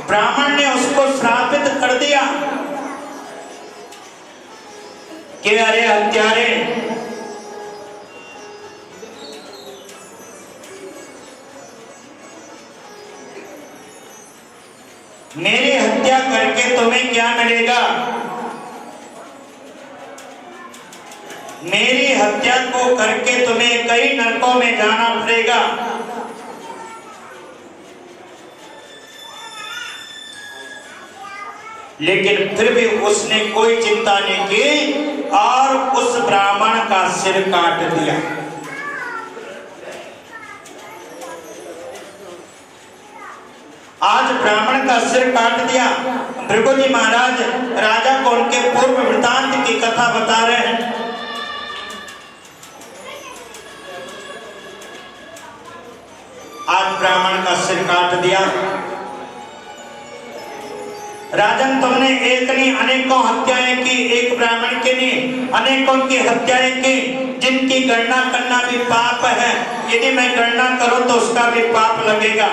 ब्राह्मण ने उसको श्रापित कर दिया कि अरे हत्यारे, मेरी हत्या करके तुम्हें क्या मिलेगा? मेरी हत्या को करके तुम्हें कई नरकों में जाना पड़ेगा। लेकिन फिर भी उसने कोई चिंता नहीं की और उस ब्राह्मण का सिर काट दिया। आज ब्राह्मण का सिर काट दिया। भृगु जी महाराज राजा को उनके पूर्व वृतांत की कथा बता रहे हैं। आज ब्राह्मण का सिर काट दिया। राजन, तुमने एक नहीं अनेकों हत्याएं की, एक ब्राह्मण के नहीं अनेकों की हत्याएं की, जिनकी गणना करना भी पाप है। यदि मैं गणना करूं तो उसका भी पाप लगेगा।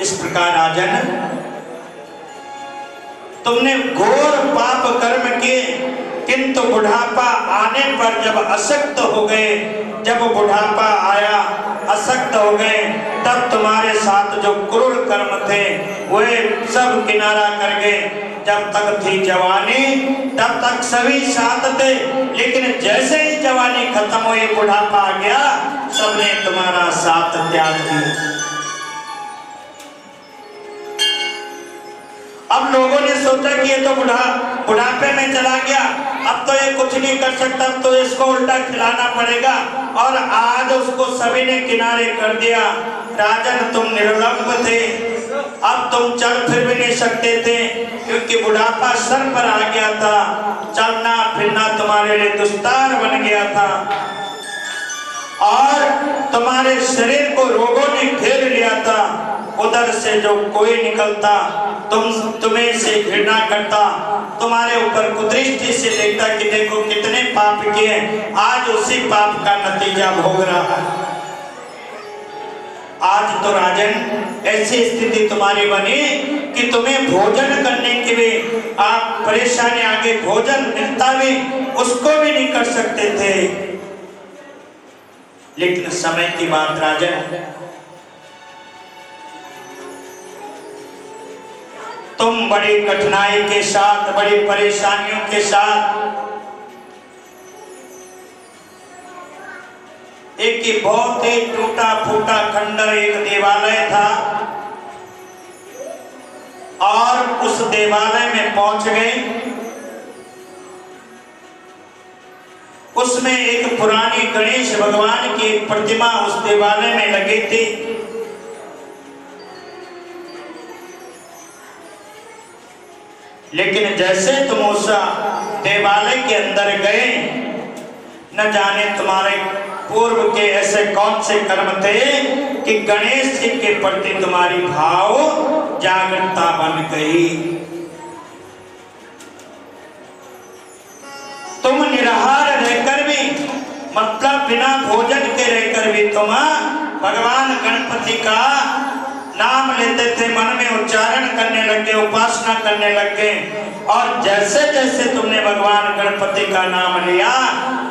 इस प्रकार राजन, तुमने घोर पाप कर्म किए, किंतु बुढ़ापा आने पर जब अशक्त हो गए, जब बुढ़ापा आया अशक्त हो गए, तब तुम्हारे साथ जो क्रूर कर्म थे वे सब किनारा कर गए। जब तक थी जवानी तब तक सभी साथ थे, लेकिन जैसे ही जवानी खत्म हुई, बुढ़ापा आ गया, सबने तुम्हारा साथ त्याग दिया। अब लोगों ने सोचा कि ये तो बुढ़ापे में चला गया, अब तो ये कुछ नहीं कर सकता, अब तो इसको उल्टा खिलाना पड़ेगा, और आज उसको सभी ने किनारे कर दिया। राजन, तुम निर्लंब थे, अब तुम चल फिर भी नहीं सकते थे, क्योंकि बुढ़ापा सर पर आ गया था। चलना फिरना तुम्हारे लिए दुस्तार बन गया था और तुम्हारे शरीर को रोगों ने घेर लिया था। उधर से जो कोई निकलता तुम्हें से घृणा करता, तुम्हारे ऊपर कुदृष्टि से देखता कि देखो कितने पाप किए, आज उसी पाप का नतीजा भोग रहा है। आज तो राजन ऐसी स्थिति तुम्हारी बनी कि तुम्हें भोजन करने के लिए आप परेशानी आगे, भोजन मिलता भी उसको भी नहीं कर सकते थे। लेकिन समय की बात राजन, तुम बड़ी कठिनाई के साथ, बड़ी परेशानियों के साथ, एक बहुत ही टूटा फूटा खंडर एक देवालय था, और उस देवालय में पहुंच गए। उसमें एक पुरानी गणेश भगवान की एक प्रतिमा उस देवालय में लगी थी। लेकिन जैसे तुम उस देवालय के अंदर गए, न जाने तुम्हारे पूर्व के ऐसे कौन से कर्म थे कि गणेश जी के प्रति तुम्हारी भाव जागरूकता बन गई। तुम निराहार रहकर भी, मतलब बिना भोजन के रहकर भी, तुम भगवान गणपति का नाम लेते थे, मन में उच्चारण करने लगे, उपासना करने लगे, और जैसे जैसे तुमने भगवान गणपति का नाम लिया,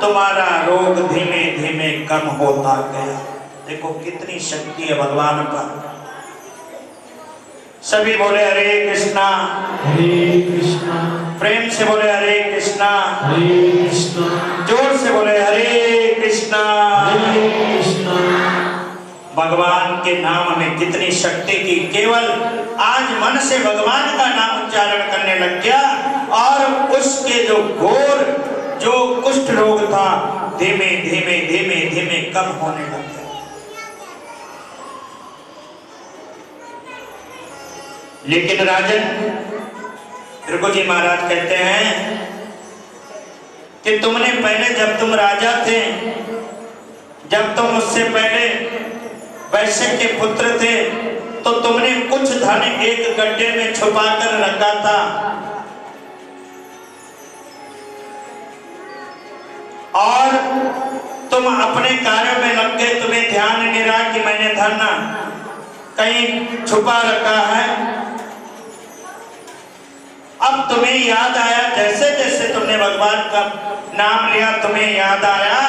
तुम्हारा रोग धीमे धीमे कम होता गया। देखो कितनी शक्ति है भगवान का। सभी बोले हरे कृष्णा हरे कृष्णा, प्रेम से बोले हरे कृष्णा, हरे कृष्णा, जोर से बोले हरे कृष्णा, हरे कृष्णा। भगवान के नाम में कितनी शक्ति की। केवल आज मन से भगवान का नाम उच्चारण करने लग गया, और उसके जो घोर जो कुष्ठ रोग था धीमे धीमे धीमे धीमे कम होने लग गया। लेकिन राजन, भृगु जी महाराज कहते हैं कि तुमने पहले, जब तुम राजा थे, जब तुम उससे पहले वैश्य के पुत्र थे, तो तुमने कुछ धन एक गड्ढे में छुपा कर रखा था, और तुम अपने कार्यों में लग गए। तुम्हें ध्यान नहीं रहा कि मैंने धन कहीं छुपा रखा है। अब तुम्हें याद आया, जैसे जैसे तुमने भगवान का नाम लिया तुम्हें याद आया,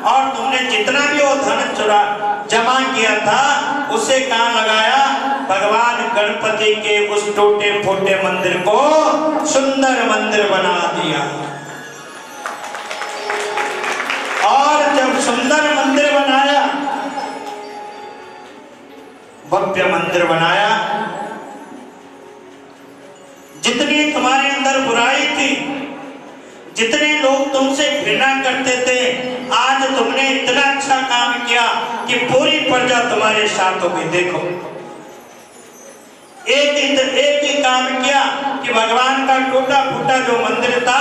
और तुमने जितना भी वो धन चुरा जमा किया था उसे कहाँ लगाया? भगवान गणपति के उस टूटे फूटे मंदिर को सुंदर मंदिर बना दिया। और जब सुंदर मंदिर बनाया, भव्य मंदिर बनाया, जितनी तुम्हारे अंदर बुराई थी, जितने लोग तुमसे घृणा करते थे, आज तुमने इतना अच्छा काम किया कि पूरी प्रजा तुम्हारे साथ हो गई। देखो, एक ही काम किया कि भगवान का टूटा फूटा जो मंदिर था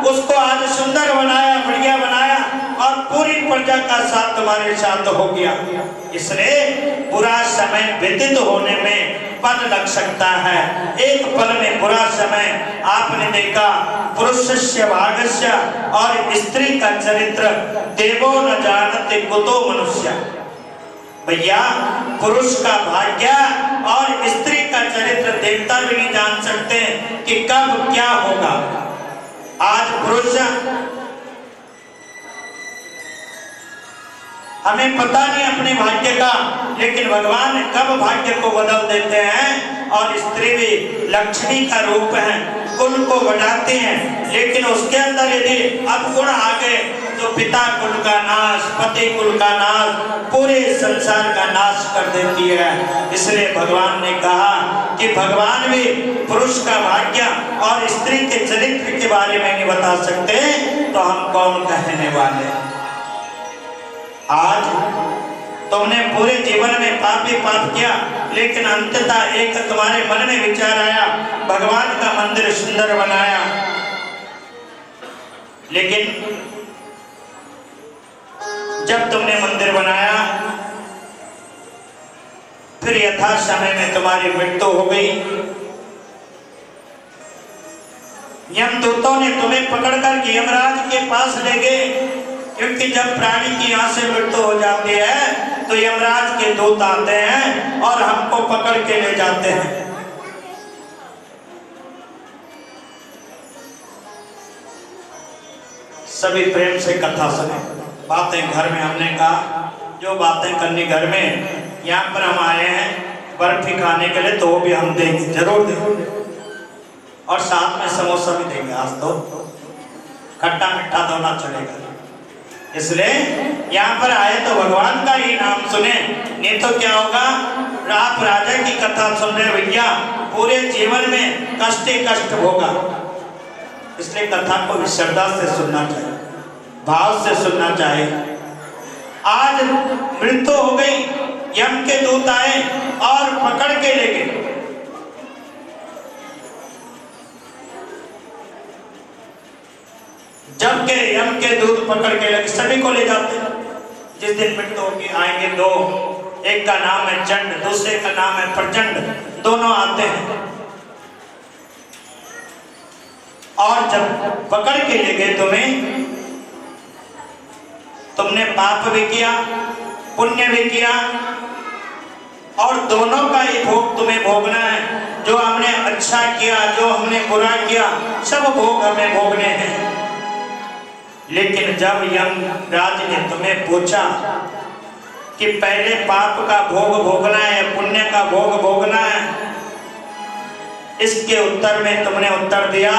उसको आज सुंदर बनाया, बढ़िया बनाया, और पूरी प्रजा का साथ तुम्हारे साथ हो गया। इसलिए बुरा समय व्यतीत होने में पल लग सकता है, एक पल में बुरा समय। आपने देखा पुरुषस्य भागस्य, और स्त्री का चरित्र देवो न जानते कुतो मनुष्य। भैया, पुरुष का भाग्य और स्त्री का चरित्र देवता भी नहीं जान सकते कि कब क्या होगा। आज पुरुष, हमें पता नहीं अपने भाग्य का, लेकिन भगवान कब भाग्य को बदल देते हैं। और स्त्री भी लक्ष्मी का रूप है, कुल को बढ़ाते हैं, लेकिन उसके अंदर यदि अवगुण आ गए तो पिता कुल का नाश, पति कुल का नाश, पूरे संसार का नाश कर देती है। इसलिए भगवान ने कहा कि भगवान भी पुरुष का भाग्य और स्त्री के चरित्र के बारे में नहीं बता सकते, तो हम कौन कहने वाले। आज तुमने पूरे जीवन में पाप ही पाप किया, लेकिन अंततः एक तुम्हारे मन में विचार आया, भगवान का मंदिर सुंदर बनाया। लेकिन जब तुमने मंदिर बनाया, फिर यथा समय में तुम्हारी मृत्यु हो गई। यमदूतों ने तुम्हें पकड़कर यमराज के पास ले गए, क्योंकि जब प्राणी की यहाँ से मृत्यु हो जाती है तो यमराज के दूत आते हैं और हमको पकड़ के ले जाते हैं। सभी प्रेम से कथा सुने। बातें घर में हमने कहा, जो बातें करनी घर में, यहाँ पर हम आए हैं बर्फी खाने के लिए, तो वो भी हम देंगे, जरूर देंगे, और साथ में समोसा भी देंगे। आज तो खट्टा मीठा दोना चलेगा। इसलिए यहाँ पर आए तो भगवान का ही नाम सुने, नहीं तो क्या होगा, आप राजा की कथा सुन रहे भैया, पूरे जीवन में कष्ट ही कष्ट होगा। इसलिए कथा को श्रद्धा से सुनना चाहिए, भाव से सुनना चाहिए। आज मृत्यु हो गई, यम के दूत आए और पकड़ के ले गए। जब के यम के दूत पकड़ के लगे, सभी को ले जाते हैं। जिस दिन मृत्यु होगी आएंगे दो, एक का नाम है चंड, दूसरे का नाम है प्रचंड, दोनों आते हैं। और जब पकड़ के ले गए तुम्हें, तुमने पाप भी किया, पुण्य भी किया, और दोनों का ही भोग तुम्हें भोगना है। जो हमने अच्छा किया, जो हमने बुरा किया, सब भोग हमें भोगने हैं। लेकिन जब यमराज ने तुम्हें पूछा कि पहले पाप का भोग भोगना है या पुण्य का भोग भोगना है, इसके उत्तर में तुमने उत्तर दिया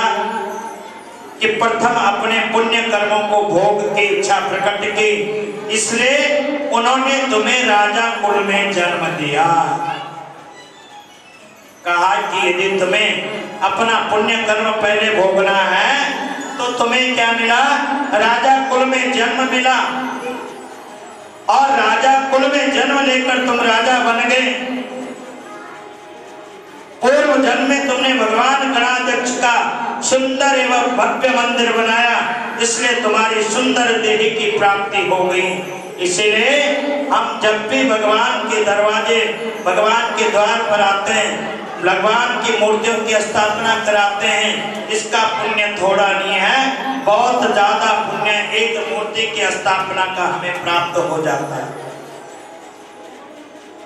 कि प्रथम अपने पुण्य कर्मों को भोग की इच्छा प्रकट की, इसलिए उन्होंने तुम्हें राजा कुल में जन्म दिया। कहा कि यदि तुम्हें अपना पुण्य कर्म पहले भोगना है तो तुम्हें क्या मिला, राजा कुल में जन्म मिला, और राजा कुल में जन्म लेकर तुम राजा बन गए। पूर्व जन्म में तुमने भगवान गणाध्यक्ष का सुंदर एवं भव्य मंदिर बनाया, इसलिए तुम्हारी सुंदर देही की प्राप्ति हो गई। इसीलिए हम जब भी भगवान के दरवाजे, भगवान के द्वार पर आते हैं, भगवान की मूर्तियों की स्थापना कराते हैं, इसका पुण्य थोड़ा नहीं है, बहुत ज्यादा पुण्य एक मूर्ति की स्थापना का हमें प्राप्त हो जाता है।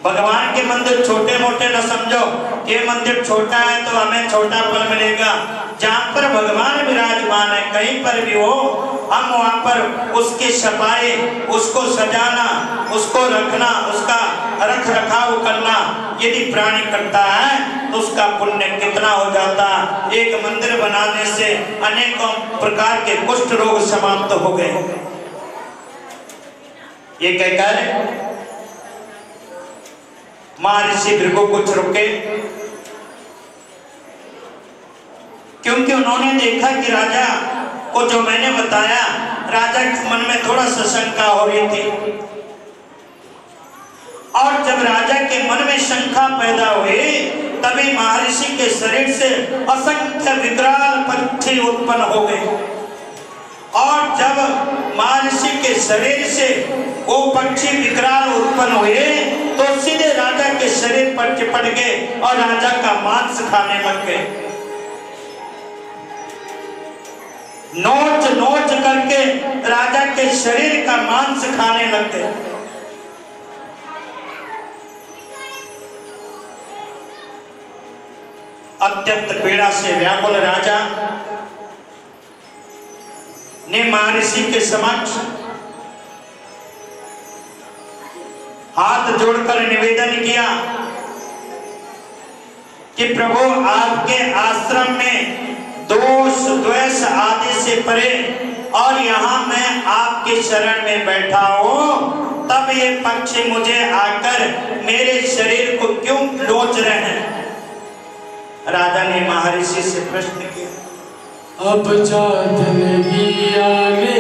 भगवान के मंदिर छोटे मोटे न समझो, ये मंदिर छोटा है तो हमें छोटा फल मिलेगा। जहाँ पर भगवान विराजमान है कहीं पर भी हो, हम वहाँ पर उसकी सफाई, उसको सजाना, उसको रखना, उसका रख रखाव करना यदि प्राणी करता है तो उसका पुण्य कितना हो जाता। एक मंदिर बनाने से अनेकों प्रकार के कुष्ठ रोग समाप्त हो गए। ये कहकर महर्षि भृगु कुछ रुके, क्योंकि उन्होंने देखा कि राजा को जो मैंने बताया, राजा के मन में थोड़ा सा शंका हो रही थी। और जब राजा के मन में शंका पैदा हुई तभी महर्षि के शरीर से असंख्य विकराल पक्षी उत्पन्न हो गए। और जब महर्षि के शरीर से वो पक्षी विकराल उत्पन्न हुए तो सीधे राजा के शरीर पर चिपट गए और राजा का मांस खाने लग गए। नोच नोच करके राजा के शरीर का मांस खाने लग गए। अत्यंत पीड़ा से व्याकुल राजा ने महर्षि के समक्ष हाथ जोड़कर निवेदन किया कि प्रभु आपके आश्रम में दोष द्वेष आदि से परे, और यहाँ मैं आपके शरण में बैठा हूँ, तब ये पक्षी मुझे आकर मेरे शरीर को क्यों लोच रहे हैं? राजा ने महर्षि से प्रश्न किया। अब चाँद नहीं आने,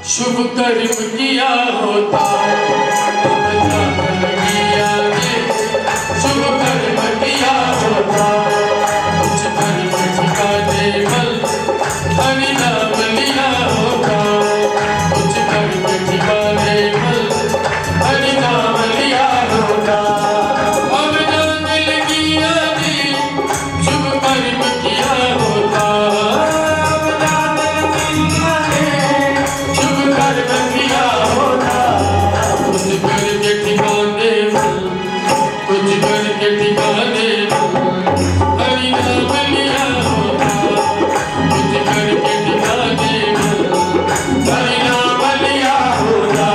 शुभ कर्म किया होता। अब चाँद नहीं आने, शुभ कर्म किया होता। कुछ कर्म ठिकाने बल हरि नाम लिया होता। कुछ कर्म ठिकाने बल हरि नाम लिया होता। अब चाँद नहीं आने, शुभ कर्म किया होता। अब चाँद नहीं आने, शुभ कर्म किया होता। कुछ करके ठिकाने बल, कुछ करके ठिकाने बल हरि नाम लिया होता। कुछ करके ठिकाने बल हरि नाम लिया होता।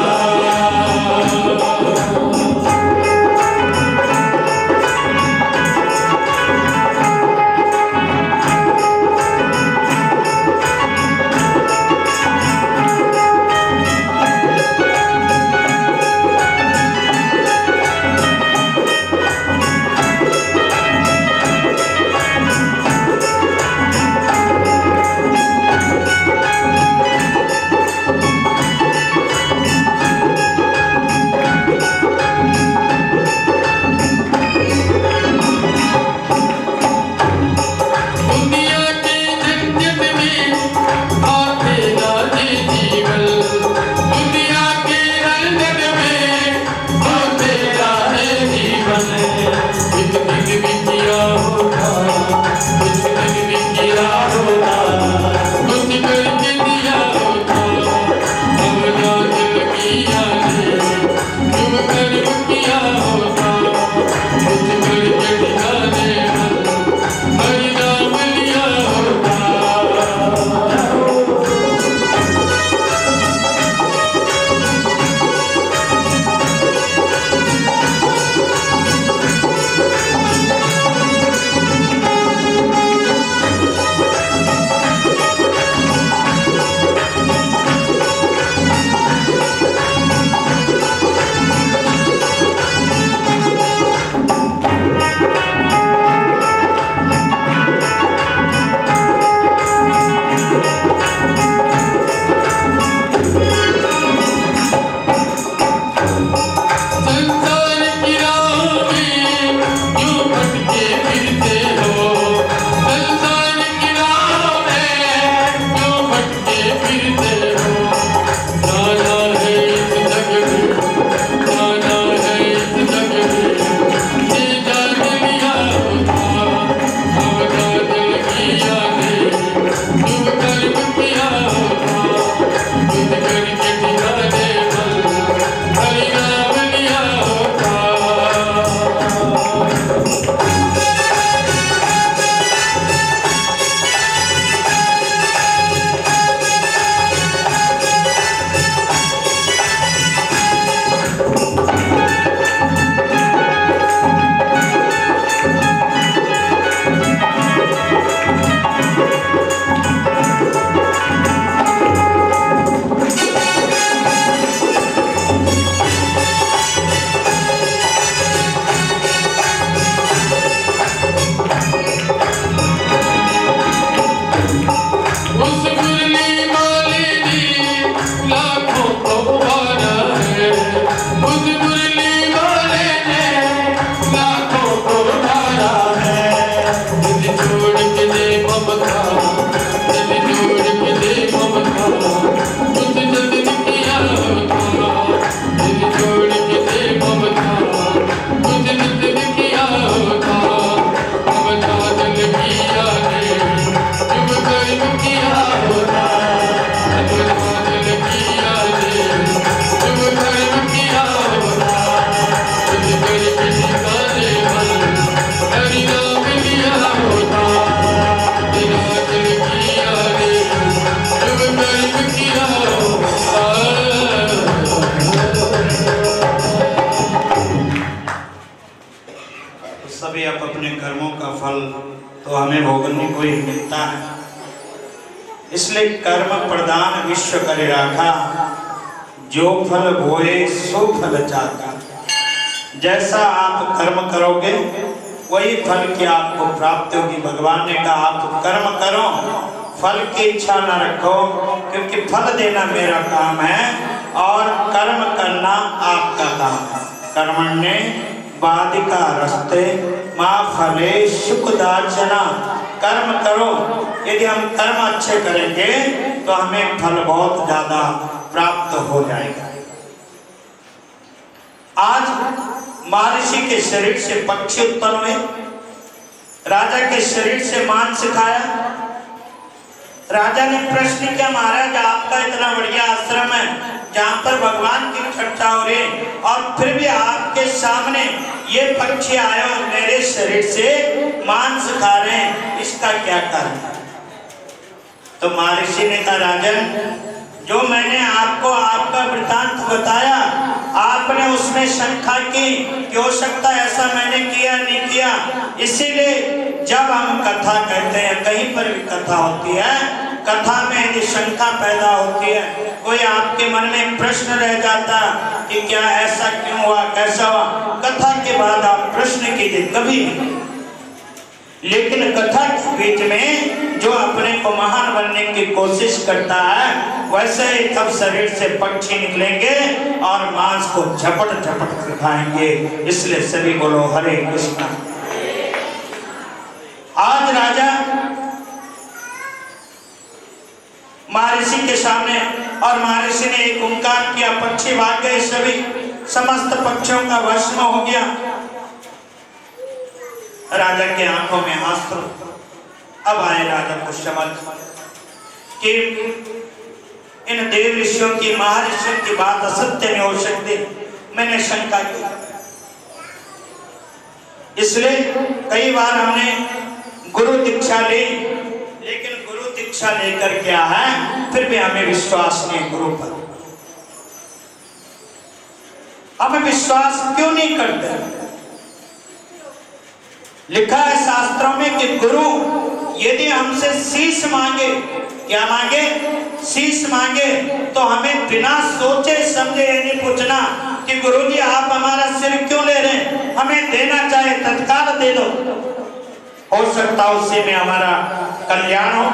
कर्मों का फल तो हमें भोगने को ही मिलता है। इसलिए कर्म प्रदान विश्व करे राखा, जो फल बोए सो फल चाका। जैसा आप कर्म करोगे वही फल की आपको प्राप्ति होगी। भगवान ने कहा आप कर्म करो, फल की इच्छा न रखो, क्योंकि फल देना मेरा काम है और कर्म करना आपका काम है। कर्मण्ये बाधिका रस्ते माँ फले सुखदाचना। कर्म करो, यदि हम कर्म अच्छे करेंगे तो हमें फल बहुत ज्यादा प्राप्त हो जाएगा। आज महर्षि के शरीर से पक्षी उत्पन्न हुए, राजा के शरीर से मांस खाया। राजा ने प्रश्न किया, महाराज आपका इतना बढ़िया आश्रम है जहाँ पर भगवान की चर्चा हो रही है और फिर भी आपके सामने ये पक्षी आए और मेरे शरीर से मांस खा रहे हैं, इसका क्या कारण है? तो महर्षि ने कहा, राजन जो मैंने आपको आपका वृत्तांत बताया, आपने उसमें शंका की कि हो सकता है ऐसा मैंने किया नहीं किया। इसीलिए जब हम कथा कहते हैं, कहीं पर भी कथा होती है, कथा में यदि शंका पैदा होती है, कोई आपके मन में प्रश्न रह जाता कि क्या ऐसा क्यों हुआ, कैसा हुआ, कथा के बाद आप प्रश्न कीजिए, कभी नहीं। लेकिन कथा के बीच में जो अपने को महान बनने की कोशिश करता है, वैसे ही तब शरीर से पक्षी निकलेंगे और मांस को झपट झपट कर खाएंगे। इसलिए सभी बोलो हरे कृष्णा। आज राजा महर्षि के सामने और महर्षि ने एक ओंकार किया, पक्षी भाग गए, सभी समस्त पक्षियों का भस्म हो गया। राजा के आंखों में आंसू। अब आए राजा को समझ कि इन देव ऋषियों की, महर्षियों की बात असत्य नहीं हो सकती। मैंने शंका की, इसलिए कई बार हमने गुरु दीक्षा ली, लेकिन गुरु दीक्षा लेकर क्या है, फिर भी हमें विश्वास नहीं गुरु पर। हमें विश्वास क्यों नहीं करते? लिखा है शास्त्रों में कि गुरु यदि हमसे शीश मांगे, क्या मांगे? शीश मांगे, तो हमें बिना सोचे समझे ये नहीं पूछना कि गुरुजी आप हमारा सिर क्यों ले रहे हैं, हमें देना चाहे तत्काल दे दो, हो सकता उससे में हमारा कल्याण हो।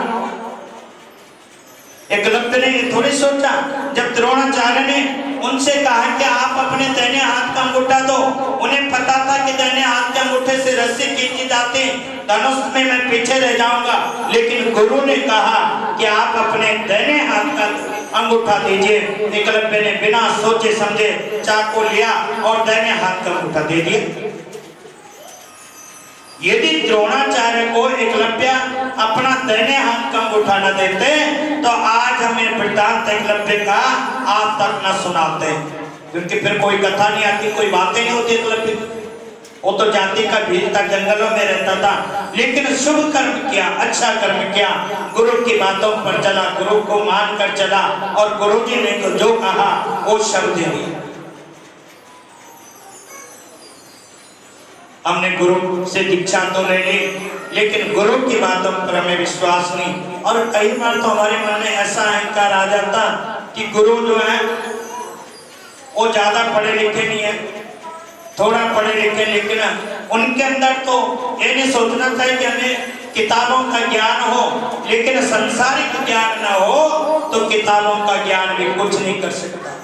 एकलव्य ने ये थोड़ी सोचा, जब द्रोणाचार्य ने उनसे कहा कि आप अपने दाहिने हाथ का अंगूठा दो, उन्हें पता था कि दाहिने हाथ के अंगूठे से रस्सी खींची जाती, धनुष में मैं पीछे रह जाऊंगा, लेकिन गुरु ने कहा कि आप अपने दाहिने हाथ का अंगूठा दीजिए। एकलव्य ने बिना सोचे समझे चाकू लिया और दाहिने हाथ का अंगूठा दे दिया। यदि द्रोणाचार्य को एकलव्य अपना दाहिने हाथ का अंगूठा न देते तो आज हमें वृत्तांत एकलव्य का आप तक न सुनाते, क्योंकि फिर कोई कथा नहीं आती, कोई बातें नहीं होती। एकलव्य वो तो जाति का भीड़ था, जंगलों में रहता था, लेकिन शुभ कर्म किया, अच्छा कर्म किया, गुरु की बातों पर चला, गुरु को मान कर चला और गुरु जी ने तो जो कहा वो शब्द दिया। हमने गुरु से दीक्षा तो ले ली, लेकिन गुरु की बातों पर हमें विश्वास नहीं। और कई बार तो हमारे मन में ऐसा अहंकार आ जाता कि गुरु जो है वो ज्यादा पढ़े लिखे नहीं है, थोड़ा पढ़े लिखे, लेकिन उनके अंदर तो ये नहीं सोचना चाहिए कि हमें किताबों का ज्ञान हो, लेकिन संसारिक ज्ञान न हो तो किताबों का ज्ञान भी कुछ नहीं कर सकता।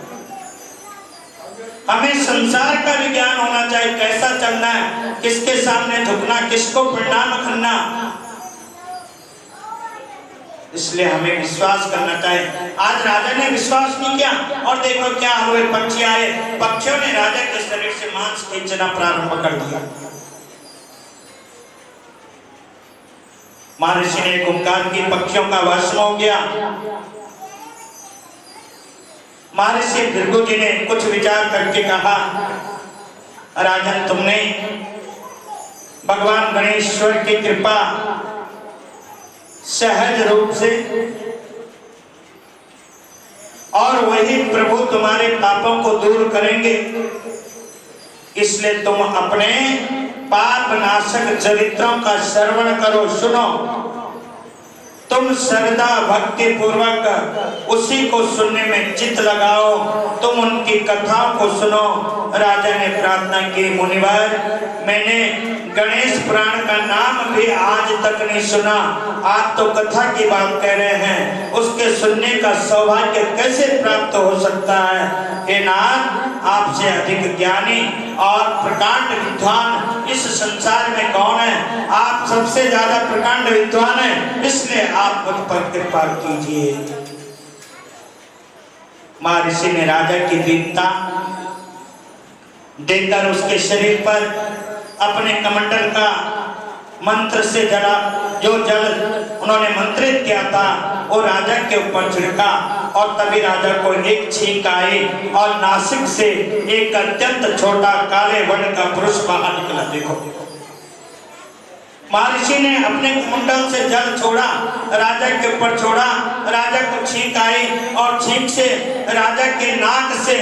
हमें संसार का भी ज्ञान होना चाहिए, कैसा चलना है, किसके सामने झुकना, किसको प्रणाम करना। इसलिए हमें विश्वास करना चाहिए। आज राजा ने विश्वास नहीं किया और देखो क्या हुए, पक्षी आए, पक्षियों ने राजा के शरीर से मांस खींचना प्रारंभ कर दिया। महर्षि ने ओंकार की, पक्षियों का भस्म हो गया। महर्षि भृगु जी ने कुछ विचार करके कहा, राजन तुमने भगवान गणेश्वर की कृपा सहज रूप से, और वही प्रभु तुम्हारे पापों को दूर करेंगे, इसलिए तुम अपने पाप नाशक चरित्रों का श्रवण करो, सुनो। तुम श्रद्धा भक्ति पूर्वक उसी को सुनने में चित्त लगाओ, तुम उनकी कथाओं को सुनो। राजा ने प्रार्थना की, मुनिवर, मैंने गणेश पुराण का नाम भी आज तक नहीं सुना, आप तो कथा की बात कह रहे हैं, उसके सुनने का सौभाग्य कैसे प्राप्त हो सकता है? हे नाथ, आपसे अधिक ज्ञानी और प्रकांड विद्वान इस संसार में कौन है? आप सबसे ज्यादा प्रकांड विद्वान हैं, इसलिए आप मुझ पर कृपा कीजिए। महर्षि ने राजा की दीनता देखकर उसके शरीर पर अपने कमंडल का मंत्र से जला, जो जल उन्होंने मंत्रित किया था वो राजा के ऊपर छिड़का और तभी राजा को एक छींक आई और नासिक से एक अत्यंत छोटा काले वर्ण का पुरुष बाहर निकला। देखो, महर्षि ने अपने कमंडल से जल छोड़ा, राजा के ऊपर छोड़ा, राजा को छींक आई और छींक से राजा के नाक से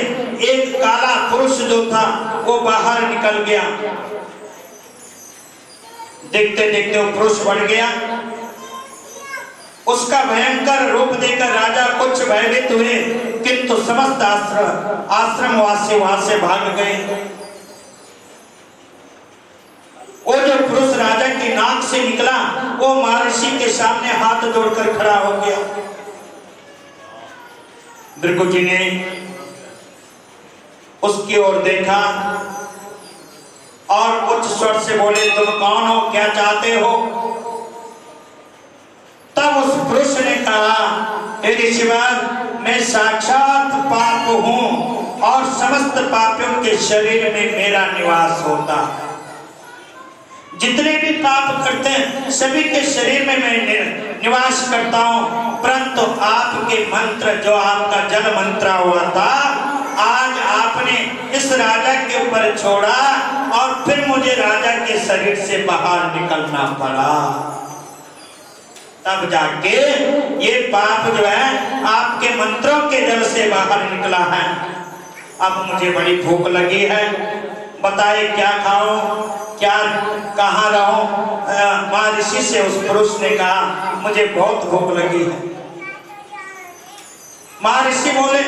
एक काला पुरुष जो था वो बाहर निकल गया। देखते देखते वो पुरुष बढ़ गया, उसका भयंकर रूप देखकर राजा कुछ भयभीत हुए, किंतु समस्त आश्रमवासी वहां से भाग गए। वो जो पुरुष राजा की नाक से निकला वो महर्षि के सामने हाथ जोड़कर खड़ा हो गया। भृगु जी ने उसकी ओर देखा और उच्च स्वर से बोले, तुम कौन हो, क्या चाहते हो? तब उस पुरुष ने कहा, हे ऋषिवर, मैं साक्षात पाप हूं और समस्त पापियों के शरीर में मेरा निवास होता है। जितने भी पाप करते हैं सभी के शरीर में मैं निवास करता हूं, परंतु आपके मंत्र, जो आपका जल मंत्र हुआ था, आज आपने इस राजा के ऊपर छोड़ा और फिर मुझे राजा के शरीर से बाहर निकलना पड़ा। तब जाके ये पाप जो है आपके मंत्रों के जल से बाहर निकला है। अब मुझे बड़ी भूख लगी है, बताए क्या खाऊं, क्या कहाँ रहूं? महर्षि से उस पुरुष ने कहा, मुझे बहुत भूख लगी है। महर्षि बोले,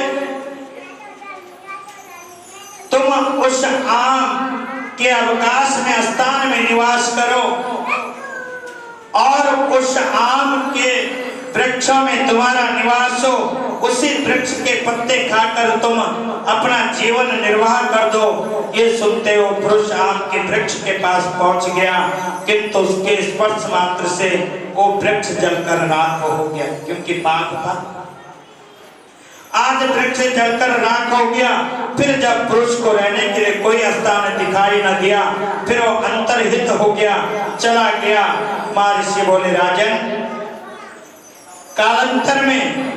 तुम उस आम के अवकाश में स्थान में निवास करो और उस आम के वृक्षों में तुम्हारा निवास हो, उसी वृक्ष के पत्ते खाकर तुम अपना जीवन निर्वाह कर दो। ये सुनते हो पुरुष आम के वृक्ष के पास पहुंच गया, किंतु उसके स्पर्श मात्र से वो वृक्ष जलकर राख हो गया, क्योंकि पाप था। आज वृक्ष जलकर राख हो गया। फिर जब पुरुष को रहने के लिए कोई स्थान दिखाई न दिया, फिर वो अंतर्हित हो गया, चला गया। महर्षि बोले, राजन, कालांतर में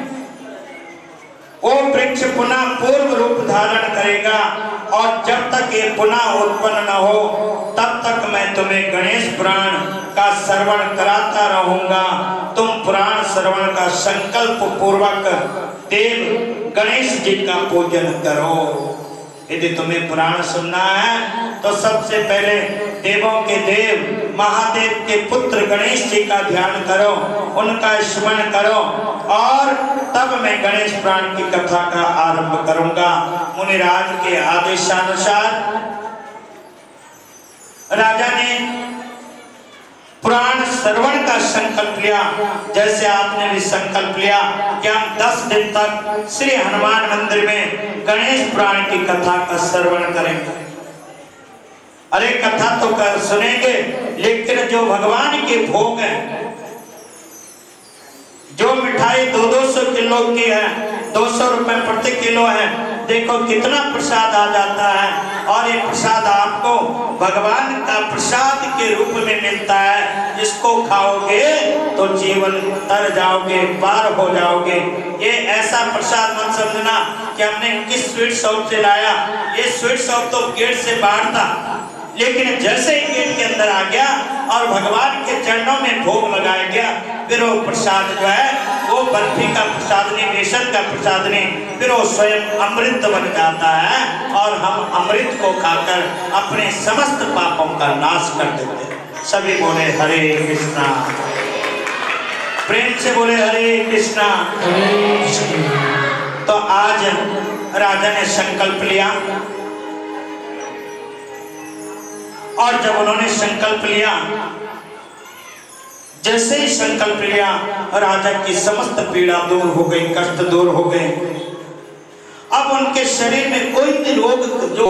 वो वृक्ष पुनः पूर्व रूप धारण करेगा और जब तक ये पुनः उत्पन्न न हो तब तक मैं तुम्हें गणेश पुराण का श्रवण कराता रहूंगा। तुम पुराण श्रवण का संकल्प पूर्वक देव गणेश जी का पूजन करो। यदि तुम्हें पुराण सुनना है तो सबसे पहले देवों के देव महादेव के पुत्र गणेश जी का ध्यान करो, उनका स्मरण करो और तब मैं गणेश पुराण की कथा का आरंभ करूंगा। मुनिराज के आदेशानुसार राजा ने पुराण श्रवण का संकल्प लिया। जैसे आपने भी संकल्प लिया कि हम 10 दिन तक श्री हनुमान मंदिर में गणेश पुराण की कथा का श्रवण करेंगे। अरे कथा तो कर सुनेंगे, लेकिन जो भगवान के भोग हैं, जो मिठाई 200 किलो की है, 200 रुपए प्रति किलो है, देखो कितना प्रसाद आ जाता है। और ये प्रसाद आपको भगवान का प्रसाद के रूप में मिलता है। इसको खाओगे तो जीवन तर जाओगे, पार हो जाओगे। ये ऐसा प्रसाद मत समझना कि हमने किस स्वीट शॉप से लाया। ये स्वीट शॉप तो गेट से बाहर था, लेकिन जैसे ही गेट के अंदर आ गया और भगवान के चरणों में भोग लगाया गया, फिर वो प्रसाद जो है वो वो बर्फी का प्रसाद नहीं, बेसन का प्रसाद नहीं, फिर वो स्वयं अमृत बन जाता है और हम अमृत को खाकर अपने समस्त पापों का नाश कर देते हैं। सभी बोले हरे कृष्णा, प्रेम से बोले हरे कृष्णा। हरे कृष्ण। तो आज राजा ने संकल्प लिया और जब उन्होंने संकल्प लिया, जैसे ही संकल्प लिया, राजा की समस्त पीड़ा दूर हो गई, कष्ट दूर हो गए। अब उनके शरीर में कोई भी रोग जो